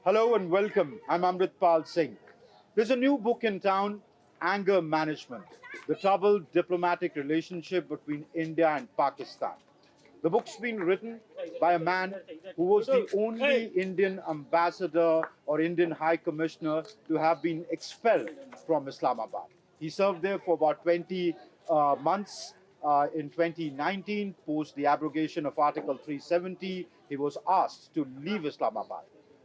Hello and welcome. I'm Amritpal Singh. There's a new book in town, Anger Management, the troubled diplomatic relationship between India and Pakistan. The book's been written by a man who was the only Indian ambassador or Indian High Commissioner to have been expelled from Islamabad. He served there for about 20 months. In 2019, post the abrogation of Article 370, he was asked to leave Islamabad.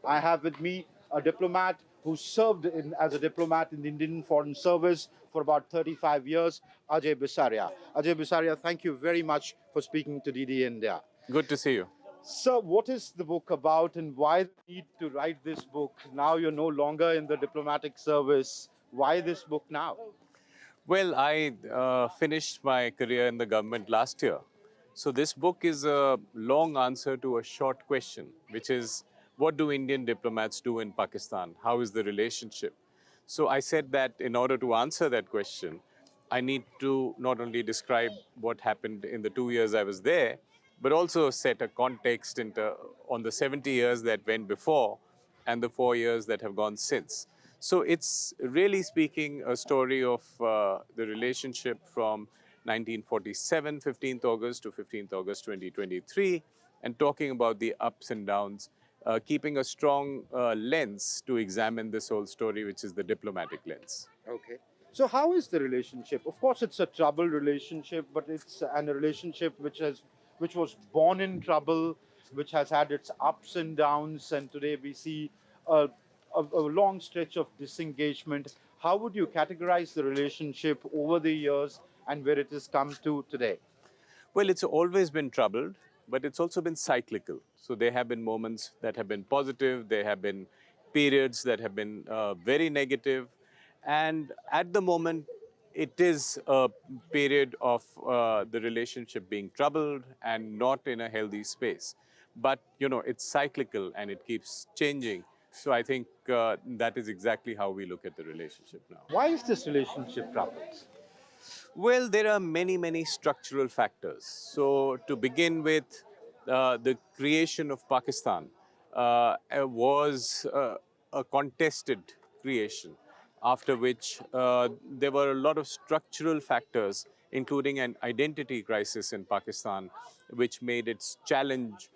I have with me a diplomat who served as a diplomat in the Indian Foreign Service for about 35 years, Ajay Bisaria. Ajay Bisaria, thank you very much for speaking to DD India. Good to see you. Sir, what is the book about and why the need to write this book? Now you're no longer in the diplomatic service. Why this book now? Well, I finished my career in the government last year. So this book is a long answer to a short question, which is what do Indian diplomats do in Pakistan? How is the relationship? So I said that in order to answer that question, I need to not only describe what happened in the 2 years I was there, but also set a context on the 70 years that went before and the 4 years that have gone since. So it's really speaking a story of the relationship from 1947, 15th August to 15th August 2023, and talking about the ups and downs, keeping a strong lens to examine this whole story, which is the diplomatic lens. Okay. So how is the relationship? Of course, it's a troubled relationship, but it's a relationship which was born in trouble, which has had its ups and downs, and today we see a long stretch of disengagement. How would you categorize the relationship over the years and where it has come to today? Well, it's always been troubled, but it's also been cyclical. So there have been moments that have been positive, there have been periods that have been very negative, and at the moment, it is a period of the relationship being troubled and not in a healthy space. But, you know, it's cyclical and it keeps changing. So I think that is exactly how we look at the relationship now. Why is this relationship troubled? Well, there are many, many structural factors. So, to begin with, the creation of Pakistan was a contested creation, after which there were a lot of structural factors, including an identity crisis in Pakistan, which made its challenge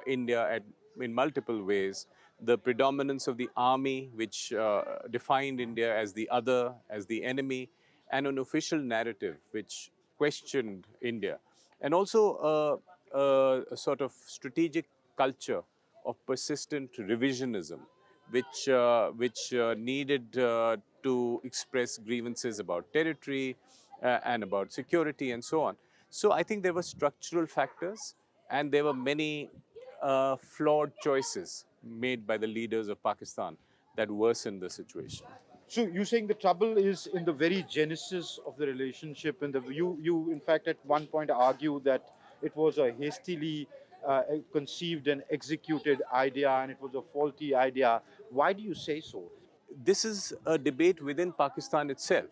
in multiple ways. The predominance of the army, which defined India as the other, as the enemy, and an official narrative which questioned India, and also a sort of strategic culture of persistent revisionism, which needed to express grievances about territory and about security and so on. So I think there were structural factors, and there were many flawed choices made by the leaders of Pakistan that worsened the situation. So you're saying the trouble is in the very genesis of the relationship, and you in fact at one point argue that it was a hastily conceived and executed idea, and it was a faulty idea. Why do you say so? This is a debate within Pakistan itself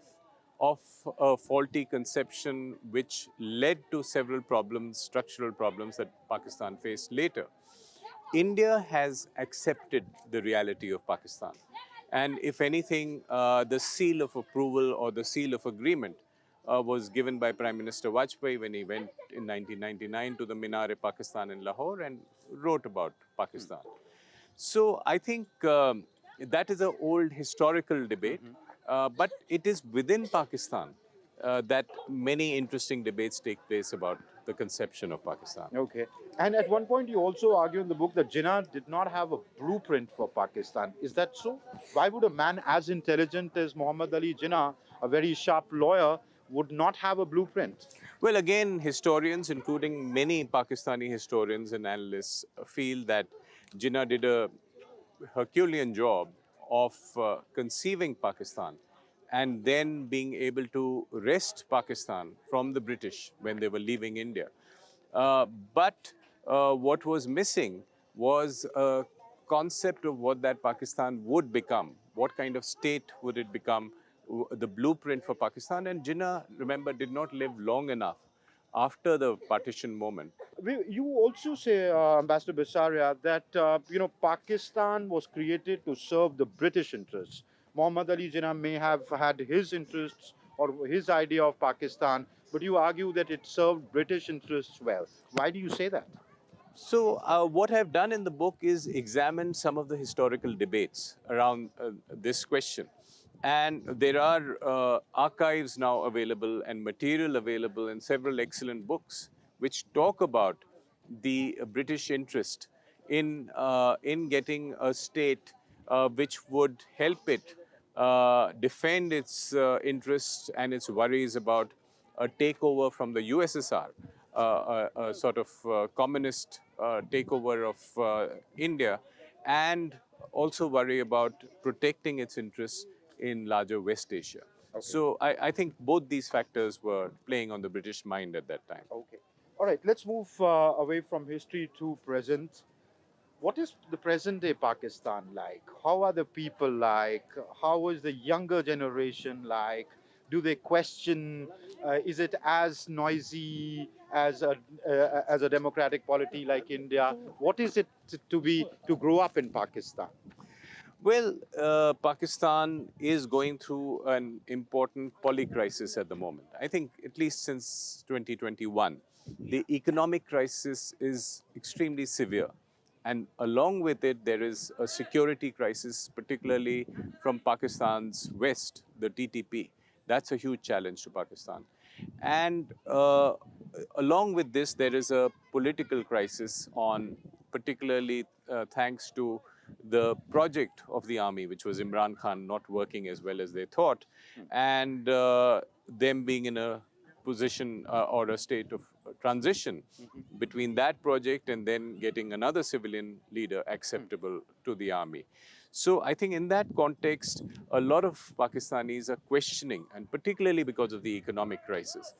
of a faulty conception which led to several problems, structural problems that Pakistan faced later. India has accepted the reality of Pakistan. And if anything, the seal of approval or the seal of agreement was given by Prime Minister Vajpayee when he went in 1999 to the Minar-e-Pakistan in Lahore and wrote about Pakistan. So I think that is an old historical debate, but it is within Pakistan that many interesting debates take place about the conception of Pakistan. Okay. And at one point, you also argue in the book that Jinnah did not have a blueprint for Pakistan. Is that so? Why would a man as intelligent as Muhammad Ali Jinnah, a very sharp lawyer, would not have a blueprint? Well, again, historians, including many Pakistani historians and analysts, feel that Jinnah did a Herculean job of conceiving Pakistan and then being able to wrest Pakistan from the British when they were leaving India. But what was missing was a concept of what that Pakistan would become, what kind of state would it become, the blueprint for Pakistan. And Jinnah, remember, did not live long enough after the partition moment. You also say, Ambassador Bisaria, that Pakistan was created to serve the British interests. Muhammad Ali Jinnah may have had his interests or his idea of Pakistan, but you argue that it served British interests well. Why do you say that? So, what I've done in the book is examine some of the historical debates around this question. And there are archives now available and material available in several excellent books which talk about the British interest in getting a state which would help it defend its interests and its worries about a takeover from the USSR, a sort of communist takeover of India, and also worry about protecting its interests in larger West Asia. Okay. So I think both these factors were playing on the British mind at that time. Okay. All right, let's move away from history to present. What is the present day Pakistan like? How are the people like? How is the younger generation like? Do they question? Is it as noisy as a democratic polity like India? What is it to grow up in Pakistan? Well, Pakistan is going through an important poly-crisis at the moment. I think at least since 2021, the economic crisis is extremely severe. And along with it, there is a security crisis, particularly from Pakistan's west, the TTP. That's a huge challenge to Pakistan. And along with this, there is a political crisis on, particularly thanks to the project of the army, which was Imran Khan not working as well as they thought, and them being in a position or a state of transition between that project and then getting another civilian leader acceptable to the army. So I think in that context, a lot of Pakistanis are questioning, and particularly because of the economic crisis,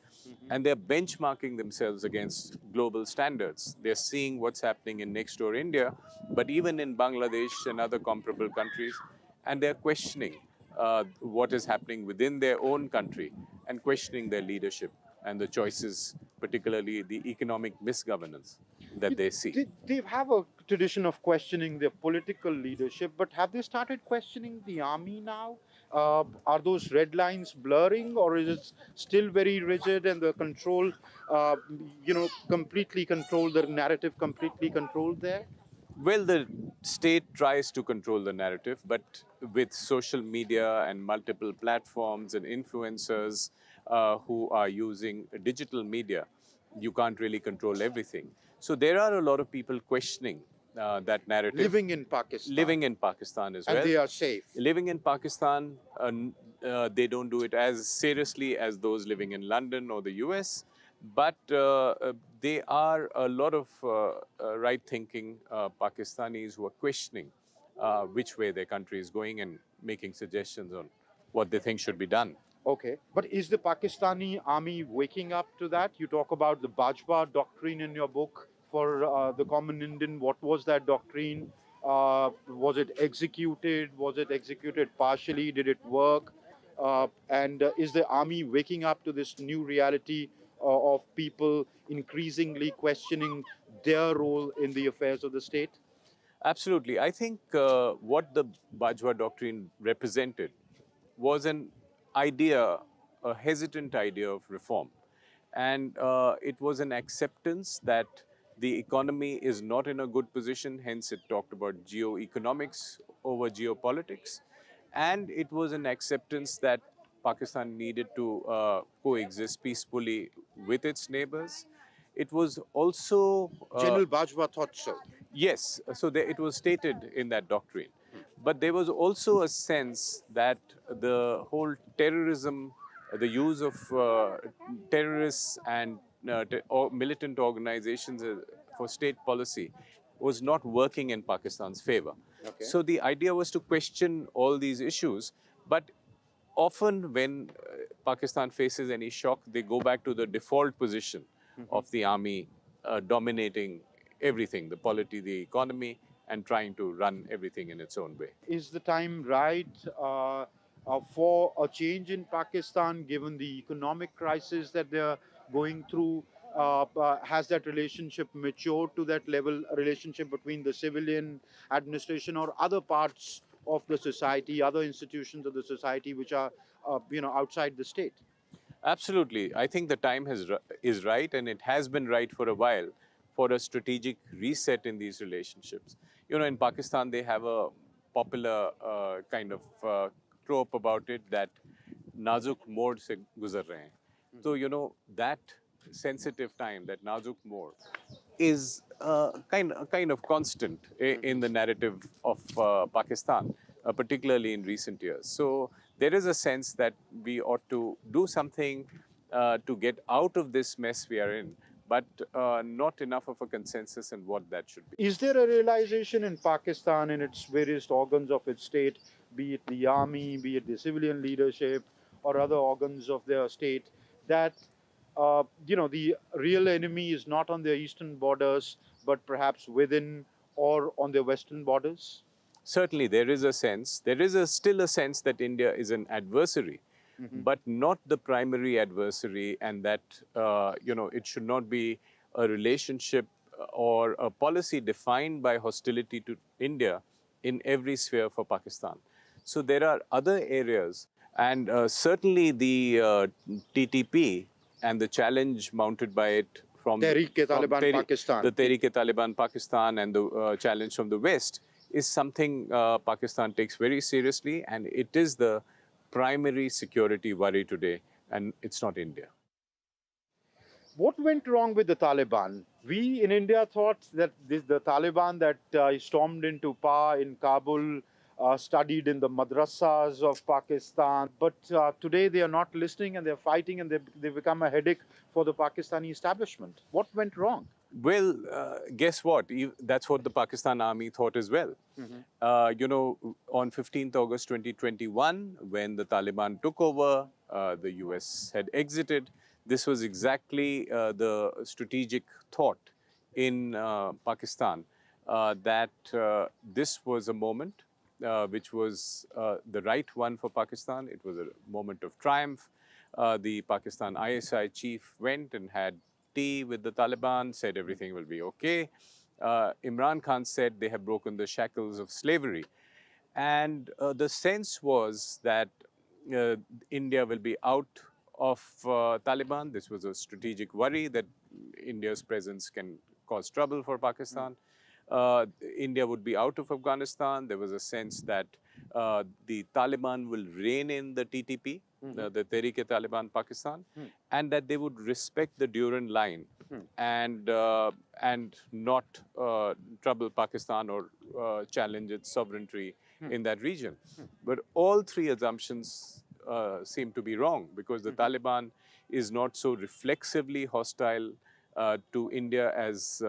and they're benchmarking themselves against global standards. They're seeing what's happening in next door India, but even in Bangladesh and other comparable countries, and they're questioning what is happening within their own country and questioning their leadership and the choices, particularly the economic misgovernance that they see. They have a tradition of questioning their political leadership, but have they started questioning the army now? Are those red lines blurring, or is it still very rigid and the control, completely controlled, the narrative completely controlled there? Well, the state tries to control the narrative, but with social media and multiple platforms and influencers who are using digital media, you can't really control everything. So there are a lot of people questioning that narrative. Living in Pakistan as well. And they are safe. Living in Pakistan, they don't do it as seriously as those living in London or the US, but there are a lot of right-thinking Pakistanis who are questioning which way their country is going and making suggestions on what they think should be done. Okay, but is the Pakistani army waking up to that? You talk about the Baja Doctrine in your book for the common Indian. What was that doctrine? Was it executed? Was it executed partially? Did it work? And is the army waking up to this new reality of people increasingly questioning their role in the affairs of the state? Absolutely. I think what the Bajwa Doctrine represented was an idea, a hesitant idea of reform. And it was an acceptance that the economy is not in a good position, hence it talked about geoeconomics over geopolitics. And it was an acceptance that Pakistan needed to coexist peacefully with its neighbors. It was also... General Bajwa thought so. Yes, so it was stated in that doctrine. But there was also a sense that the whole terrorism, the use of terrorists and militant organizations for state policy was not working in Pakistan's favor. Okay. So the idea was to question all these issues, but often when Pakistan faces any shock, they go back to the default position of the army dominating everything, the polity, the economy, and trying to run everything in its own way. Is the time right for a change in Pakistan, given the economic crisis that they're going through? Has that relationship matured to that level, a relationship between the civilian administration or other parts of the society, other institutions of the society which are, outside the state? Absolutely. I think the time is right, and it has been right for a while for a strategic reset in these relationships. In Pakistan, they have a popular kind of trope about it that nazuk mode se guzar rahe hain. So, that sensitive time, that nazuk mode, is kind of constant in the narrative of Pakistan, particularly in recent years. So there is a sense that we ought to do something to get out of this mess we are in, but not enough of a consensus in what that should be. Is there a realization in Pakistan, in its various organs of its state, be it the army, be it the civilian leadership, or other organs of their state, that the real enemy is not on their eastern borders, but perhaps within or on their western borders? Certainly, there is still a sense that India is an adversary, but not the primary adversary, and that, it should not be a relationship or a policy defined by hostility to India in every sphere for Pakistan. So there are other areas, and certainly the TTP and the challenge mounted by it from Tehreek-e-Taliban Pakistan. the Tehreek-e-Taliban Pakistan, and the challenge from the West is something Pakistan takes very seriously, and it is the primary security worry today, and it's not India. What went wrong with the Taliban? We in India thought that the Taliban that stormed into power in Kabul studied in the madrasas of Pakistan, but today they are not listening and they're fighting, and they've become a headache for the Pakistani establishment. What went wrong? Well, guess what? That's what the Pakistan army thought as well. On 15th August 2021, when the Taliban took over, the US had exited. This was exactly the strategic thought in Pakistan, that this was a moment which was the right one for Pakistan. It was a moment of triumph. The Pakistan ISI chief went and had tea with the Taliban, said everything will be okay. Imran Khan said they have broken the shackles of slavery. And the sense was that India will be out of Taliban. This was a strategic worry that India's presence can cause trouble for Pakistan. India would be out of Afghanistan. There was a sense that the Taliban will rein in the TTP, the Tehreek-e-Taliban Pakistan, and that they would respect the Durand line and not trouble Pakistan or challenge its sovereignty in that region. But all three assumptions seem to be wrong, because the Taliban is not so reflexively hostile to India as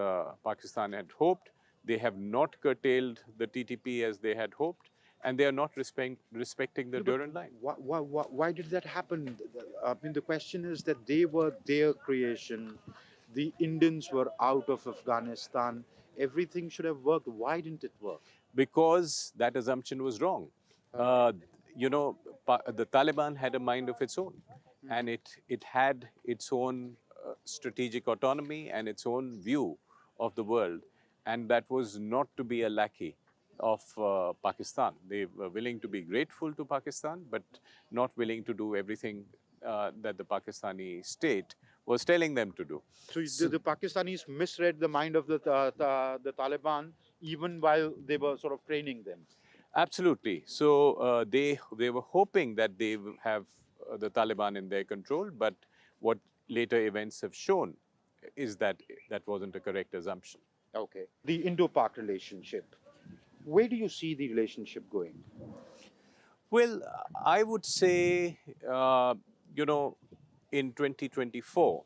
Pakistan had hoped. They have not curtailed the TTP as they had hoped, and they are not respecting the Durand line. Why did that happen? I mean, the question is that they were their creation. The Indians were out of Afghanistan. Everything should have worked. Why didn't it work? Because that assumption was wrong. The Taliban had a mind of its own, and it had its own strategic autonomy and its own view of the world, and that was not to be a lackey of Pakistan. They were willing to be grateful to Pakistan, but not willing to do everything that the Pakistani state was telling them to do. So the Pakistanis misread the mind of the Taliban even while they were sort of training them. Absolutely. So they were hoping that they will have the Taliban in their control, but what later events have shown is that that wasn't a correct assumption. Okay. The Indo-Pak relationship. Where do you see the relationship going? Well, I would say, in 2024,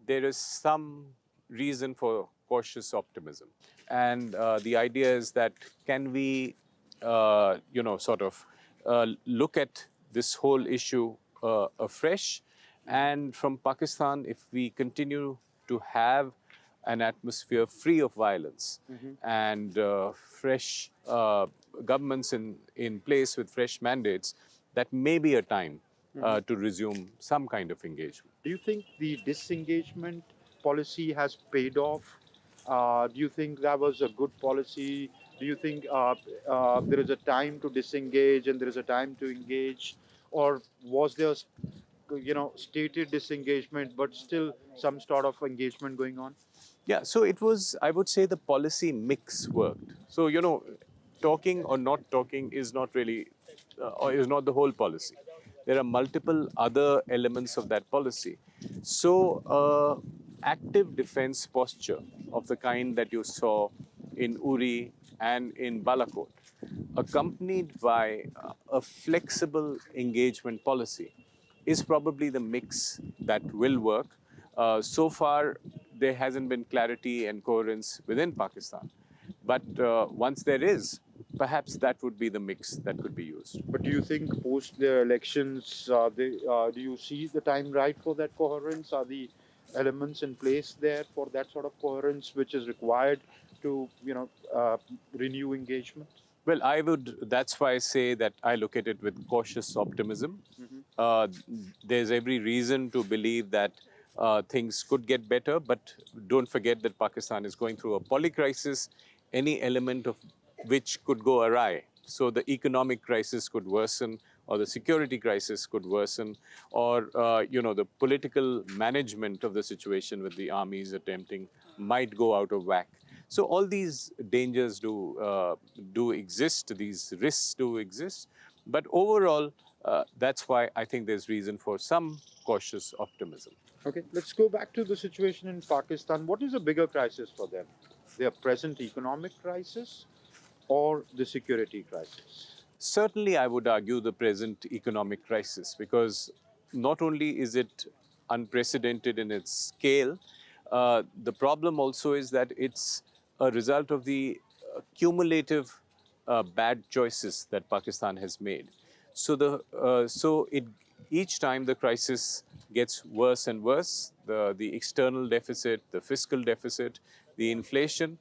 there is some reason for cautious optimism. And the idea is that can we, sort of look at this whole issue afresh? And from Pakistan, if we continue to have an atmosphere free of violence and fresh governments in place with fresh mandates, that may be a time to resume some kind of engagement. Do you think the disengagement policy has paid off? Do you think that was a good policy? Do you think there is a time to disengage and there is a time to engage, or was there, stated disengagement but still some sort of engagement going on? Yeah, so it was, I would say the policy mix worked. So, talking or not talking is not really, or is not the whole policy. There are multiple other elements of that policy. So, active defense posture of the kind that you saw in Uri and in Balakot, accompanied by a flexible engagement policy, is probably the mix that will work. So far, there hasn't been clarity and coherence within Pakistan. But once there is, perhaps that would be the mix that could be used. But do you think post the elections, do you see the time right for that coherence? Are the elements in place there for that sort of coherence which is required to, renew engagement? Well, that's why I say that I look at it with cautious optimism. There's every reason to believe that things could get better, but don't forget that Pakistan is going through a polycrisis, any element of which could go awry. So the economic crisis could worsen, or the security crisis could worsen, or the political management of the situation with the armies attempting might go out of whack. So all these dangers do exist, these risks do exist, but overall, that's why I think there's reason for some cautious optimism. Okay, let's go back to the situation in Pakistan. What is a bigger crisis for them? Their present economic crisis or the security crisis? Certainly, I would argue the present economic crisis, because not only is it unprecedented in its scale, the problem also is that it's a result of the cumulative bad choices that Pakistan has made. So each time the crisis gets worse and worse, the external deficit, the fiscal deficit, the inflation,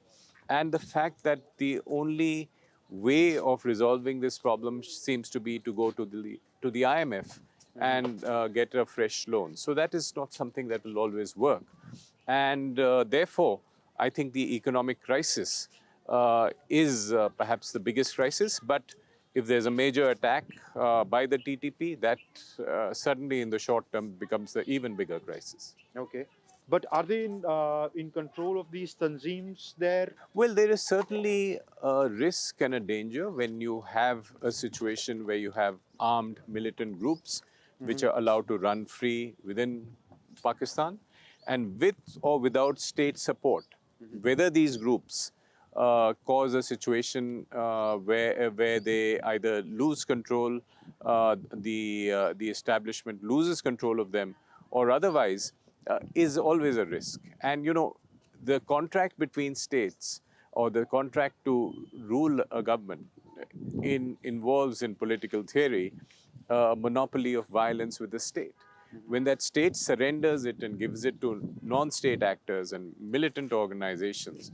and the fact that the only way of resolving this problem seems to be to go to the IMF and get a fresh loan. So that is not something that will always work. And therefore, I think the economic crisis is perhaps the biggest crisis. But if there's a major attack by the TTP, that suddenly in the short term becomes the even bigger crisis. Okay. But are they in control of these tanzeems there? Well, there is certainly a risk and a danger when you have a situation where you have armed militant groups which are allowed to run free within Pakistan, and with or without state support, whether these groups cause a situation where they either lose control, the establishment loses control of them, or otherwise, is always a risk. And the contract between states, or the contract to rule a government, involves in political theory a monopoly of violence with the state. When that state surrenders it and gives it to non-state actors and militant organizations,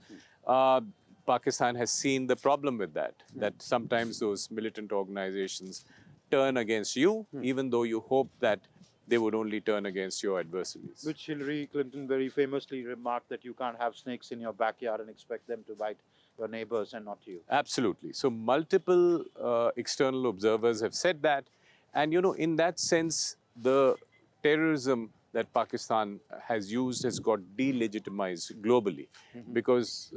Pakistan has seen the problem with that sometimes those militant organizations turn against you, even though you hope that they would only turn against your adversaries. Which Hillary Clinton very famously remarked that you can't have snakes in your backyard and expect them to bite your neighbors and not you. Absolutely. So multiple external observers have said that. And, in that sense, the terrorism that Pakistan has used has got delegitimized globally, because,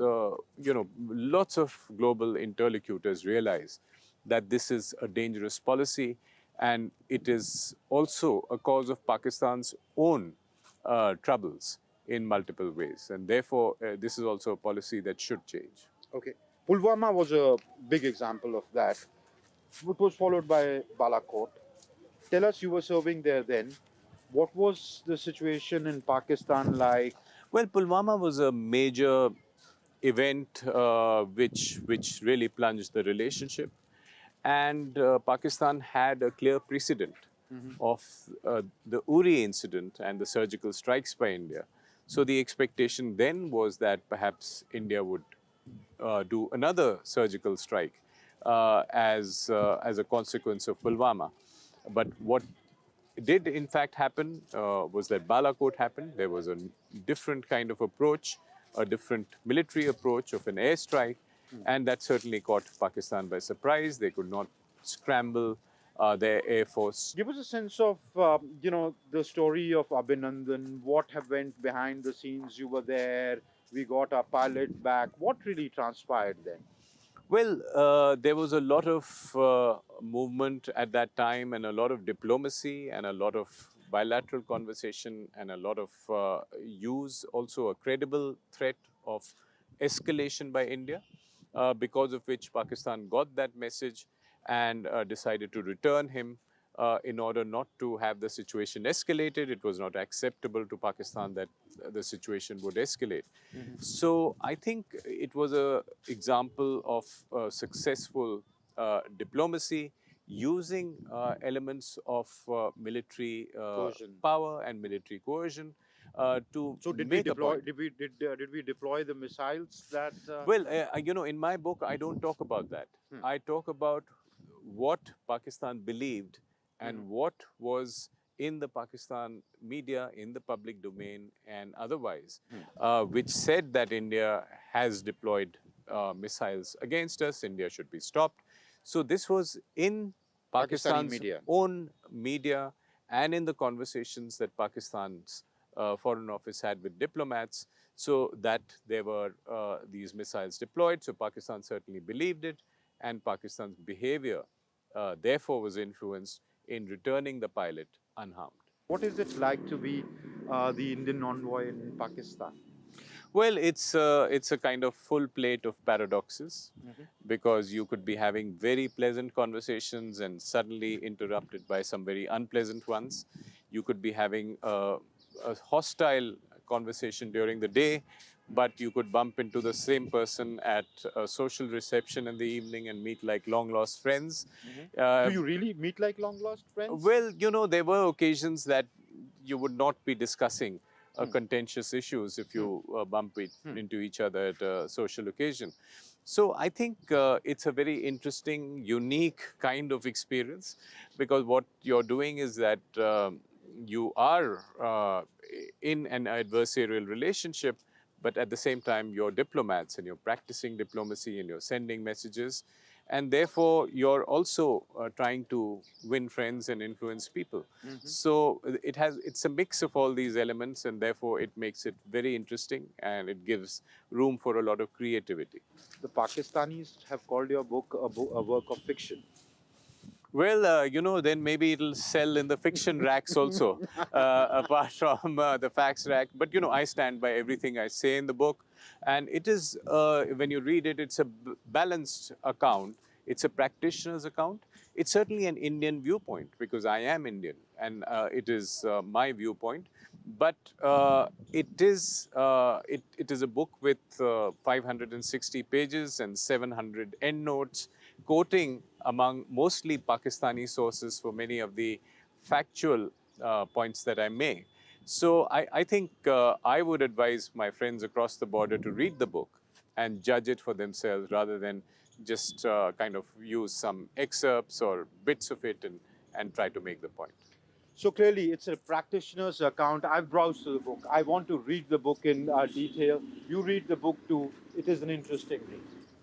lots of global interlocutors realize that this is a dangerous policy, and it is also a cause of Pakistan's own troubles in multiple ways. And therefore, this is also a policy that should change. Okay. Pulwama was a big example of that. It was followed by Balakot. Tell us, you were serving there then. What was the situation in Pakistan like? Well, Pulwama was a major event which really plunged the relationship. And Pakistan had a clear precedent of the Uri incident and the surgical strikes by India. So the expectation then was that perhaps India would do another surgical strike as a consequence of Pulwama. But what did in fact happen was that Balakot happened. There was a different kind of approach, a different military approach of an airstrike, and that certainly caught Pakistan by surprise. They could not scramble their air force. Give us a sense of, the story of Abhinandan. What have went behind the scenes? You were there. We got our pilot back. What really transpired then? Well, there was a lot of movement at that time, and a lot of diplomacy, and a lot of bilateral conversation, and a lot of use, also a credible threat of escalation by India, because of which Pakistan got that message and decided to return him in order not to have the situation escalated. It was not acceptable to Pakistan that the situation would escalate. So I think it was an example of successful diplomacy using elements of military Coercion. power and military coercion to So did we make a deploy? point. Did we deploy the missiles that? Well, in my book, I don't talk about that. I talk about what Pakistan believed and what was in the Pakistan media, in the public domain, and otherwise, which said that India has deployed missiles against us, India should be stopped. So this was in Pakistani Pakistan's media. own media and in the conversations that Pakistan's Foreign Office had with diplomats, so that there were these missiles deployed. So Pakistan certainly believed it, and Pakistan's behavior therefore was influenced in returning the pilot unharmed. What is it like to be the Indian envoy in Pakistan? Well, it's a kind of full plate of paradoxes, because you could be having very pleasant conversations and suddenly interrupted by some very unpleasant ones. You could be having a hostile conversation during the day, but you could bump into the same person at a social reception in the evening and meet like long lost friends. Do you really meet like long lost friends? Well, there were occasions that you would not be discussing contentious issues if you bump into each other at a social occasion. So I think it's a very interesting, unique kind of experience, because what you're doing is that you are in an adversarial relationship, but at the same time you're diplomats and you're practicing diplomacy and you're sending messages. And therefore, you're also trying to win friends and influence people. So it's a mix of all these elements, and therefore it makes it very interesting, and it gives room for a lot of creativity. The Pakistanis have called your book a work of fiction. Well, then maybe it'll sell in the fiction racks also, apart from the facts rack. But, I stand by everything I say in the book. And it is, when you read it, it's a balanced account. It's a practitioner's account. It's certainly an Indian viewpoint, because I am Indian, and it is my viewpoint. But it is a book with 560 pages and 700 endnotes, quoting among mostly Pakistani sources for many of the factual points that I make. So I think I would advise my friends across the border to read the book and judge it for themselves, rather than just kind of use some excerpts or bits of it and try to make the point. So clearly, it's a practitioner's account. I've browsed through the book. I want to read the book in detail. You read the book too. It is an interesting read.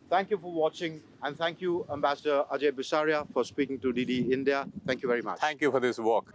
Thank you for watching, and thank you, Ambassador Ajay Bisaria, for speaking to DD India. Thank you very much. Thank you for this walk.